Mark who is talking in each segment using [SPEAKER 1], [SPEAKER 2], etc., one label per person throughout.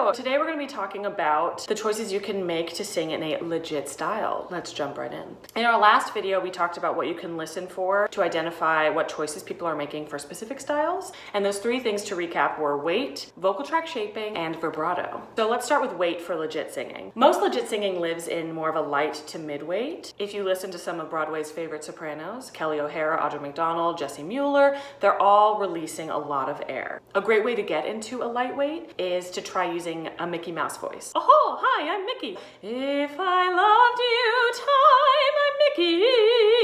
[SPEAKER 1] Hello! Today we're going to be talking about the choices you can make to sing in a legit style. Let's jump right in. In our last video, we talked about what you can listen for to identify what choices people are making for specific styles. And those three things to recap were weight, vocal tract shaping, and vibrato. So let's start with weight for legit singing. Most legit singing lives in more of a light to mid-weight. If you listen to some of Broadway's favorite sopranos, Kelly O'Hara, Audra McDonald, Jessie Mueller, they're all releasing a lot of air. A great way to get into a lightweight is to try using a Mickey Mouse voice. Oh, hi, I'm Mickey. If I loved you, time, I'm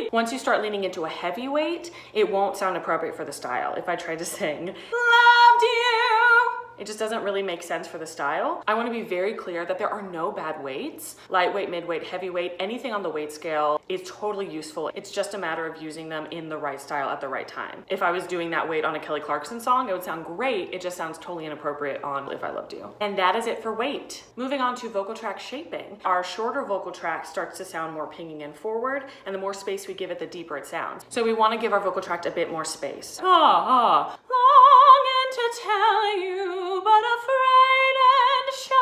[SPEAKER 1] Mickey. Once you start leaning into a heavyweight, it won't sound appropriate for the style. If I try to sing, loved you, it just doesn't really make sense for the style. I want to be very clear that there are no bad weights. Lightweight, midweight, heavyweight, anything on the weight scale is totally useful. It's just a matter of using them in the right style at the right time. If I was doing that weight on a Kelly Clarkson song, it would sound great. It just sounds totally inappropriate on If I Loved You. And that is it for weight. Moving on to vocal tract shaping. Our shorter vocal tract starts to sound more pinging and forward, and the more space we give it, the deeper it sounds. So we want to give our vocal tract a bit more space. Longing to tell you, but afraid and shy.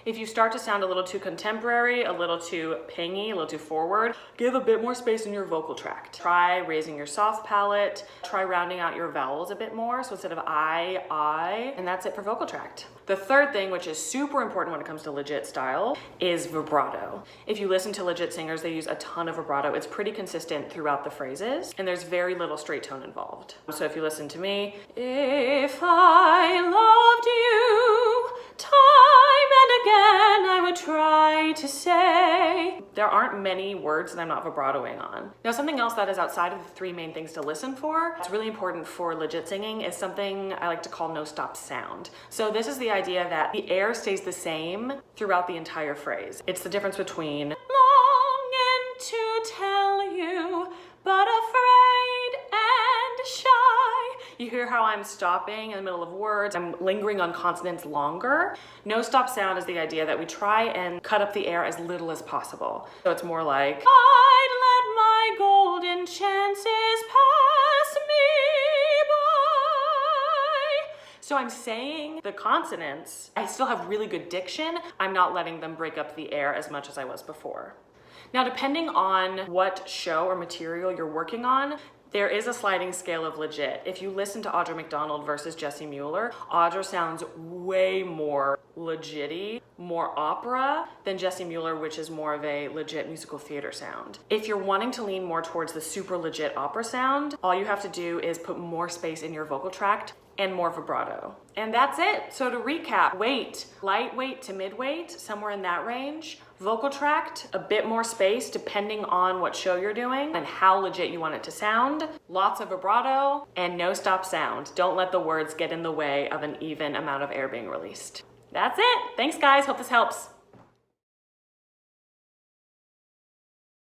[SPEAKER 1] If you start to sound a little too contemporary, a little too pingy, a little too forward, give a bit more space in your vocal tract. Try raising your soft palate. Try rounding out your vowels a bit more. So instead of I, and that's it for vocal tract. The third thing, which is super important when it comes to legit style, is vibrato. If you listen to legit singers, they use a ton of vibrato. It's pretty consistent throughout the phrases, and there's very little straight tone involved. So if you listen to me, if I loved you, time and again I would try to say. There aren't many words that I'm not vibratoing on. Now, something else that is outside of the three main things to listen for, it's really important for legit singing, is something I like to call no-stop sound. So this is the idea that the air stays the same throughout the entire phrase. It's the difference between longing to tell you, but afraid and shy. You hear how I'm stopping in the middle of words. I'm lingering on consonants longer. No stop sound is the idea that we try and cut up the air as little as possible. So it's more like, I'd let my golden chances pass me by. So I'm saying the consonants, I still have really good diction. I'm not letting them break up the air as much as I was before. Now, depending on what show or material you're working on, there is a sliding scale of legit. If you listen to Audra McDonald versus Jessie Mueller, Audra sounds way more legit-y, more opera than Jessie Mueller, which is more of a legit musical theater sound. If you're wanting to lean more towards the super legit opera sound, all you have to do is put more space in your vocal tract and more vibrato. And that's it. So to recap, weight, lightweight to midweight, somewhere in that range. Vocal tract, a bit more space depending on what show you're doing and how legit you want it to sound. Lots of vibrato and no stop sound. Don't let the words get in the way of an even amount of air being released. That's it. Thanks guys, hope this helps.